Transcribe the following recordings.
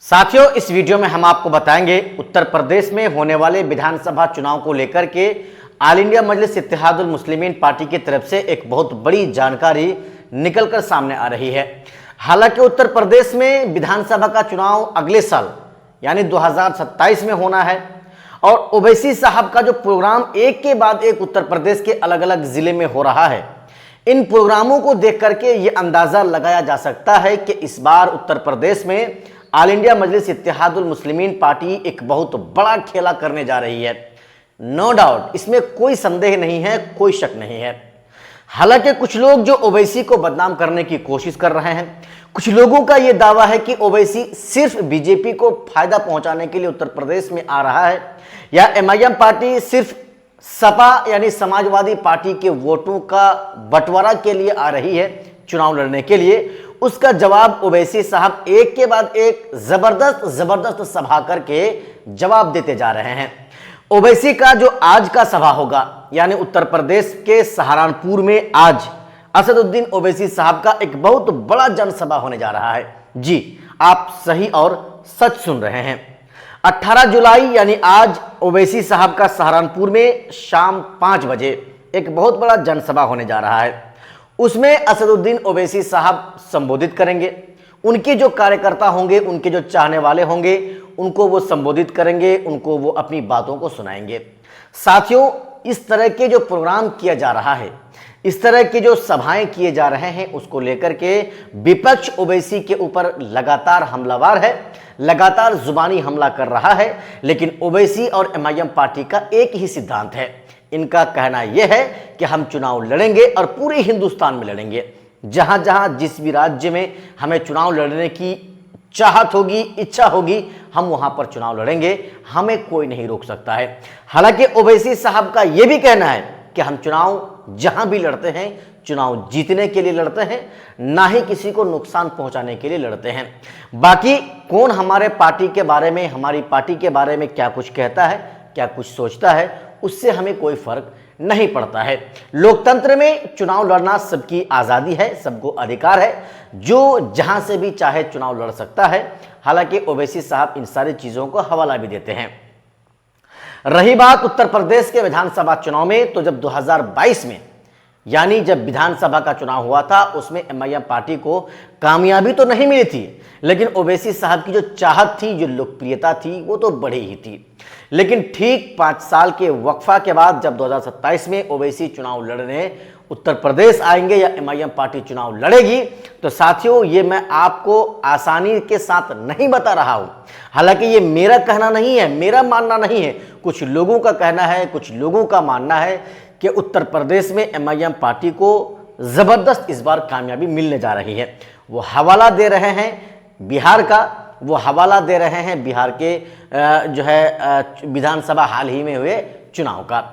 साथियों, इस वीडियो में हम आपको बताएंगे उत्तर प्रदेश में होने वाले विधानसभा चुनाव को लेकर के ऑल इंडिया मजलिस इत्तेहादुल मुस्लिमीन पार्टी की तरफ से एक बहुत बड़ी जानकारी निकलकर सामने आ रही है। हालांकि उत्तर प्रदेश में विधानसभा का चुनाव अगले साल यानी 2027 में होना है और ओवैसी साहब का जो प्रोग्राम एक के बाद एक उत्तर प्रदेश के अलग अलग जिले में हो रहा है, इन प्रोग्रामों को देख करके ये अंदाजा लगाया जा सकता है कि इस बार उत्तर प्रदेश में ऑल इंडिया मजलिस इत्तेहादुल मुस्लिमीन पार्टी एक बहुत बड़ा खेला करने जा रही है। नो डाउट, इसमें कोई संदेह नहीं है, कोई शक नहीं है। हालांकि कुछ लोग जो ओवैसी को बदनाम करने की कोशिश कर रहे हैं, कुछ लोगों का यह दावा है कि ओवैसी सिर्फ बीजेपी को फायदा पहुंचाने के लिए उत्तर प्रदेश में आ रहा है या एमआईएम पार्टी सिर्फ सपा यानी समाजवादी पार्टी के वोटों का बंटवारा के लिए आ रही है चुनाव लड़ने के लिए। उसका जवाब ओवैसी साहब एक के बाद एक जबरदस्त सभा करके जवाब देते जा रहे हैं। ओवैसी का जो आज का सभा होगा यानी उत्तर प्रदेश के सहारनपुर में आज असदुद्दीन ओवैसी साहब का एक बहुत बड़ा जनसभा होने जा रहा है। जी, आप सही और सच सुन रहे हैं। 18 जुलाई यानी आज ओवैसी साहब का सहारनपुर में शाम 5 बजे एक बहुत बड़ा जनसभा होने जा रहा है। उसमें असदुद्दीन ओवैसी साहब संबोधित करेंगे। उनके जो कार्यकर्ता होंगे, उनके जो चाहने वाले होंगे, उनको वो संबोधित करेंगे, उनको वो अपनी बातों को सुनाएंगे। साथियों, इस तरह के जो प्रोग्राम किया जा रहा है, इस तरह के जो सभाएं किए जा रहे हैं, उसको लेकर के विपक्ष ओवैसी के ऊपर लगातार हमलावर है, लगातार जुबानी हमला कर रहा है। लेकिन ओवैसी और एमआईएम पार्टी का एक ही सिद्धांत है। इनका कहना यह है कि हम चुनाव लड़ेंगे और पूरे हिंदुस्तान में लड़ेंगे। जहां जहां जिस भी राज्य में हमें चुनाव लड़ने की चाहत होगी, इच्छा होगी, हम वहां पर चुनाव लड़ेंगे, हमें कोई नहीं रोक सकता है। हालांकि ओवैसी साहब का यह भी कहना है कि हम चुनाव जहां भी लड़ते हैं, चुनाव जीतने के लिए लड़ते हैं, ना ही किसी को नुकसान पहुंचाने के लिए लड़ते हैं। बाकी कौन हमारे पार्टी के बारे में, हमारी पार्टी के बारे में क्या कुछ कहता है, क्या कुछ सोचता है, उससे हमें कोई फर्क नहीं पड़ता है। लोकतंत्र में चुनाव लड़ना सबकी आज़ादी है, सबको अधिकार है, जो जहां से भी चाहे चुनाव लड़ सकता है। हालांकि ओवैसी साहब इन सारी चीज़ों को हवाला भी देते हैं। रही बात उत्तर प्रदेश के विधानसभा चुनाव में, तो जब 2022 में यानी जब विधानसभा का चुनाव हुआ था, उसमें एमआईएम पार्टी को कामयाबी तो नहीं मिली थी, लेकिन ओवैसी साहब की जो चाहत थी, जो लोकप्रियता थी, वो तो बढ़ी ही थी। लेकिन ठीक 5 साल के वक्फा के बाद जब 2027 में ओवैसी चुनाव लड़ने उत्तर प्रदेश आएंगे या एमआईएम पार्टी चुनाव लड़ेगी, तो साथियों, ये मैं आपको आसानी के साथ नहीं बता रहा हूं। हालांकि ये मेरा कहना नहीं है, मेरा मानना नहीं है, कुछ लोगों का कहना है, कुछ लोगों का मानना है कि उत्तर प्रदेश में एमआईएम पार्टी को जबरदस्त इस बार कामयाबी मिलने जा रही है। वो हवाला दे रहे हैं बिहार का, वो हवाला दे रहे हैं बिहार के जो है विधानसभा हाल ही में हुए चुनाव का।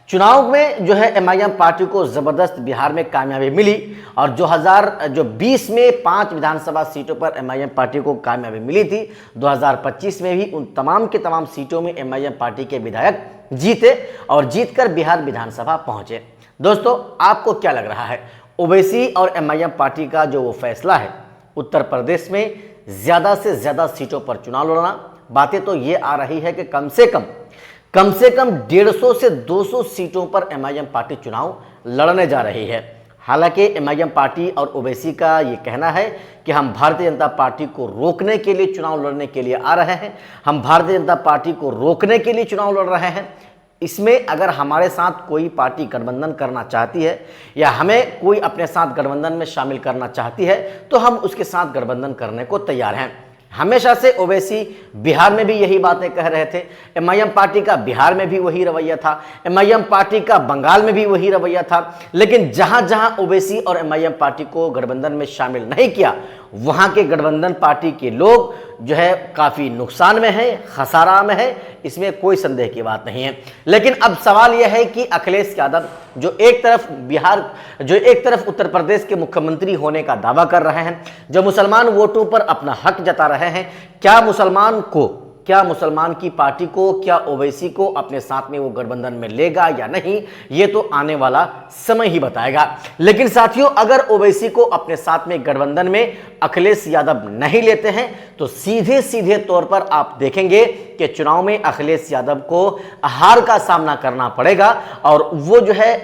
चुनाव में जो है एमआईएम पार्टी को जबरदस्त बिहार में कामयाबी मिली और 2020 में 5 विधानसभा सीटों पर एमआईएम पार्टी को कामयाबी मिली थी। 2025 में भी उन तमाम के तमाम सीटों में एमआईएम पार्टी के विधायक जीते और जीतकर बिहार विधानसभा पहुंचे। दोस्तों, आपको क्या लग रहा है, ओवैसी और एमआईएम पार्टी का जो वो फैसला है उत्तर प्रदेश में ज्यादा से ज्यादा सीटों पर चुनाव लड़ना? बातें तो ये आ रही है कि कम से कम 150 से 200 सीटों पर एमआईएम पार्टी चुनाव लड़ने जा रही है। हालांकि एमआईएम पार्टी और ओवैसी का ये कहना है कि हम भारतीय जनता पार्टी को रोकने के लिए चुनाव लड़ने के लिए आ रहे हैं, हम भारतीय जनता पार्टी को रोकने के लिए चुनाव लड़ रहे हैं। इसमें अगर हमारे साथ कोई पार्टी गठबंधन करना चाहती है या हमें कोई अपने साथ गठबंधन में शामिल करना चाहती है, तो हम उसके साथ गठबंधन करने को तैयार हैं। हमेशा से ओवैसी बिहार में भी यही बातें कह रहे थे, एमआईएम पार्टी का बिहार में भी वही रवैया था, एमआईएम पार्टी का बंगाल में भी वही रवैया था। लेकिन जहां जहां ओवैसी और एमआईएम पार्टी को गठबंधन में शामिल नहीं किया, वहां के गठबंधन पार्टी के लोग जो है काफी नुकसान में है, खसारा में है, इसमें कोई संदेह की बात नहीं है। लेकिन अब सवाल यह है कि अखिलेश यादव जो एक तरफ उत्तर प्रदेश के मुख्यमंत्री होने का दावा कर रहे हैं, जो मुसलमान वोटों पर अपना हक जता रहे हैं, क्या मुसलमान को क्या मुसलमान की पार्टी को, क्या ओवैसी को अपने साथ में वो गठबंधन में लेगा या नहीं, ये तो आने वाला समय ही बताएगा। लेकिन साथियों, अगर ओवैसी को अपने साथ में गठबंधन में अखिलेश यादव नहीं लेते हैं तो सीधे सीधे तौर पर आप देखेंगे कि चुनाव में अखिलेश यादव को हार का सामना करना पड़ेगा और वो जो है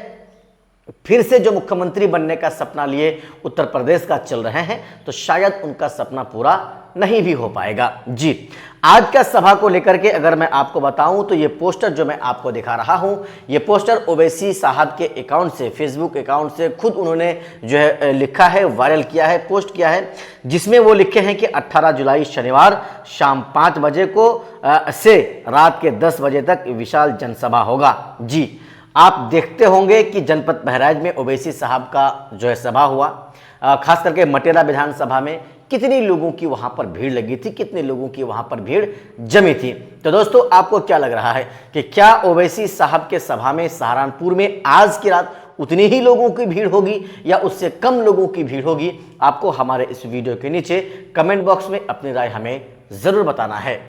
फिर से जो मुख्यमंत्री बनने का सपना लिए उत्तर प्रदेश का चल रहे हैं तो शायद उनका सपना पूरा नहीं भी हो पाएगा। जी, आज का सभा को लेकर के अगर मैं आपको बताऊं तो ये पोस्टर जो मैं आपको दिखा रहा हूं, ये पोस्टर ओवैसी साहब के अकाउंट से, फेसबुक अकाउंट से खुद उन्होंने जो है लिखा है, वायरल किया है, पोस्ट किया है, जिसमें वो लिखे हैं कि 18 जुलाई शनिवार शाम 5 बजे को से रात के 10 बजे तक विशाल जनसभा होगा। जी, आप देखते होंगे कि जनपद बहराइच में ओवैसी साहब का जो है सभा हुआ, खास करके मटेरा विधानसभा में कितनी लोगों की वहां पर भीड़ लगी थी, कितने लोगों की वहां पर भीड़ जमी थी। तो दोस्तों, आपको क्या लग रहा है कि क्या ओवैसी साहब के सभा में सहारनपुर में आज की रात उतनी ही लोगों की भीड़ होगी या उससे कम लोगों की भीड़ होगी? आपको हमारे इस वीडियो के नीचे कमेंट बॉक्स में अपनी राय हमें जरूर बताना है।